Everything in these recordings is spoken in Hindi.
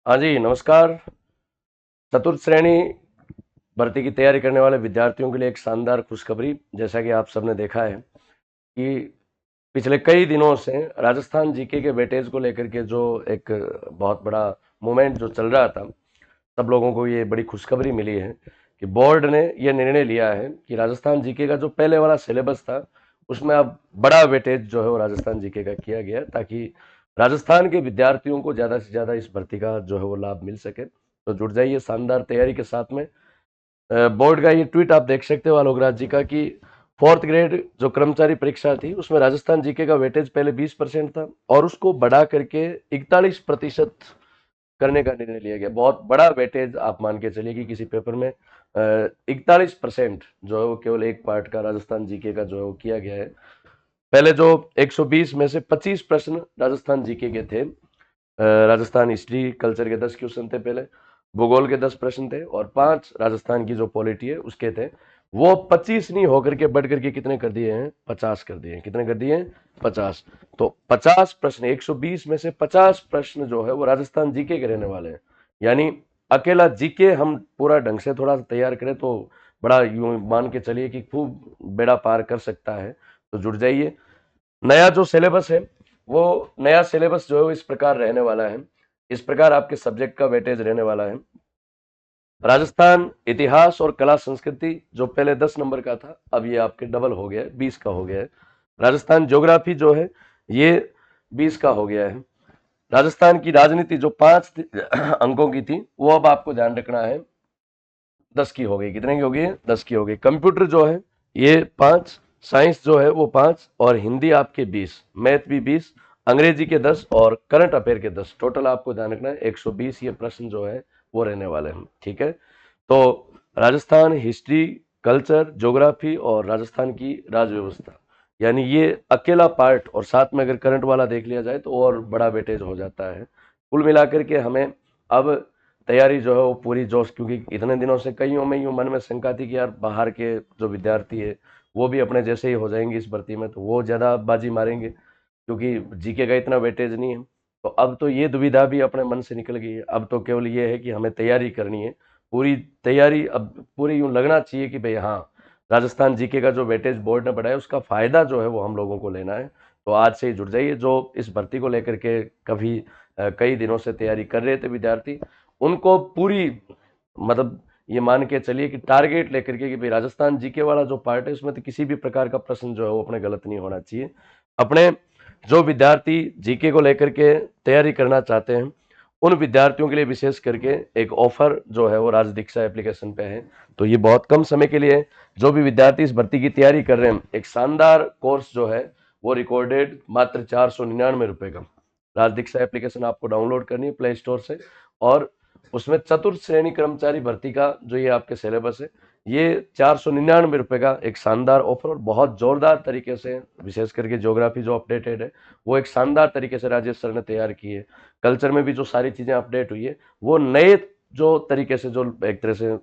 हाँ जी, नमस्कार। चतुर्थ श्रेणी भर्ती की तैयारी करने वाले विद्यार्थियों के लिए एक शानदार खुशखबरी। जैसा कि आप सबने देखा है कि पिछले कई दिनों से राजस्थान जीके के वेटेज को लेकर के जो एक बहुत बड़ा मूवमेंट जो चल रहा था, सब लोगों को ये बड़ी खुशखबरी मिली है कि बोर्ड ने ये निर्णय लिया है कि राजस्थान जीके का जो पहले वाला सिलेबस था, उसमें अब बड़ा वेटेज जो है वो राजस्थान जीके का किया गया है, ताकि राजस्थान के विद्यार्थियों को ज़्यादा से ज़्यादा इस भर्ती का जो है वो लाभ मिल सके। तो जुड़ जाइए शानदार तैयारी के साथ में। बोर्ड का ये ट्वीट आप देख सकते हो आलोक राज जी का, कि फोर्थ ग्रेड जो कर्मचारी परीक्षा थी उसमें राजस्थान जीके का वेटेज पहले 20% था और उसको बढ़ा करके 41% करने का निर्णय लिया गया। बहुत बड़ा वेटेज आप मान के चलिए कि किसी पेपर में 41% जो है वो केवल एक पार्ट का राजस्थान जीके का जो है वो किया गया है। पहले जो 120 में से 25 प्रश्न राजस्थान जीके के थे, राजस्थान हिस्ट्री कल्चर के 10 क्वेश्चन थे पहले, भूगोल के 10 प्रश्न थे और 5 राजस्थान की जो पॉलिटी है उसके थे। वो 25 नहीं होकर के बढ़ करके कितने कर दिए हैं? 50 कर दिए हैं। कितने कर दिए हैं? 50। तो 50 प्रश्न, 120 में से 50 प्रश्न जो है वो राजस्थान जीके के रहने वाले हैं। यानी अकेला जीके हम पूरा ढंग से थोड़ा तैयार करें तो बड़ा यूं मान के चलिए कि खूब बेड़ा पार कर सकता है। तो जुड़ जाइए। नया जो सिलेबस है, वो नया सिलेबस जो है वो इस प्रकार रहने वाला है। इस प्रकार आपके सब्जेक्ट का वेटेज रहने वाला है। राजस्थान इतिहास और कला संस्कृति जो पहले 10 नंबर का था, अब ये आपके डबल हो गया है, 20 का हो गया है। राजस्थान ज्योग्राफी जो है ये 20 का हो गया है। राजस्थान की राजनीति जो 5 अंकों की थी, वो अब आपको ध्यान रखना है 10 की हो गई। कितने की हो गई? 10 की हो गई। कंप्यूटर जो है ये 5, साइंस जो है वो 5 और हिंदी आपके 20, मैथ भी 20, अंग्रेजी के 10 और करंट अफेयर के 10। टोटल आपको ध्यान रखना है 120 ये प्रश्न जो है वो रहने वाले हैं। ठीक है। तो राजस्थान हिस्ट्री कल्चर ज्योग्राफी और राजस्थान की राज व्यवस्था, यानी ये अकेला पार्ट, और साथ में अगर करंट वाला देख लिया जाए तो और बड़ा वेटेज हो जाता है। कुल मिलाकर के हमें अब तैयारी जो है वो पूरी जोश, क्योंकि इतने दिनों से कईयों में यूं मन में शंका थी कि यार बाहर के जो विद्यार्थी है वो भी अपने जैसे ही हो जाएंगे इस भर्ती में, तो वो ज़्यादा बाजी मारेंगे, क्योंकि जीके का इतना वेटेज नहीं है। तो अब तो ये दुविधा भी अपने मन से निकल गई है। अब तो केवल ये है कि हमें तैयारी करनी है। पूरी तैयारी अब पूरी यूं लगना चाहिए कि भाई हाँ, राजस्थान जीके का जो वेटेज बोर्ड ने बढ़ाया उसका फायदा जो है वो हम लोगों को लेना है। तो आज से ही जुड़ जाइए। जो इस भर्ती को लेकर के कभी कई दिनों से तैयारी कर रहे थे विद्यार्थी, उनको पूरी मतलब ये मान के चलिए कि टारगेट लेकर के कि भाई राजस्थान जीके वाला जो पार्ट है उसमें तो किसी भी प्रकार का प्रश्न जो है वो अपने गलत नहीं होना चाहिए। अपने जो विद्यार्थी जीके को लेकर के तैयारी करना चाहते हैं, उन विद्यार्थियों के लिए विशेष करके एक ऑफर जो है वो राज दीक्षा एप्लीकेशन पे है। तो ये बहुत कम समय के लिए है। जो भी विद्यार्थी इस भर्ती की तैयारी कर रहे हैं, एक शानदार कोर्स जो है वो रिकॉर्डेड मात्र 499 रुपए का। राज दीक्षा एप्लीकेशन आपको डाउनलोड करनी है प्ले स्टोर से, और उसमें चतुर्थ श्रेणी कर्मचारी भर्ती का जो ये आपके सिलेबस है, ये 499 रुपए का एक शानदार ऑफर, और बहुत जोरदार तरीके से, विशेष करके ज्योग्राफी जो अपडेटेड है वो एक शानदार तरीके से राजेश सर ने तैयार की है। कल्चर में भी जो सारी चीजें अपडेट हुई है वो नए जो तरीके से, जो एक तरह से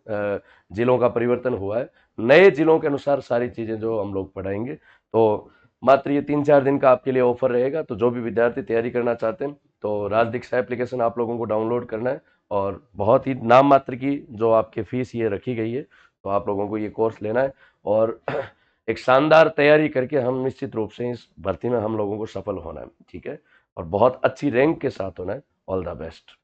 जिलों का परिवर्तन हुआ है, नए जिलों के अनुसार सारी चीजें जो हम लोग पढ़ाएंगे। तो मात्र ये 3-4 दिन का आपके लिए ऑफर रहेगा। तो जो भी विद्यार्थी तैयारी करना चाहते हैं तो राज दीक्षा एप्लीकेशन आप लोगों को डाउनलोड करना है, और बहुत ही नाम मात्र की जो आपकी फीस ये रखी गई है, तो आप लोगों को ये कोर्स लेना है और एक शानदार तैयारी करके हम निश्चित रूप से इस भर्ती में हम लोगों को सफल होना है। ठीक है। और बहुत अच्छी रैंक के साथ होना है। All the best.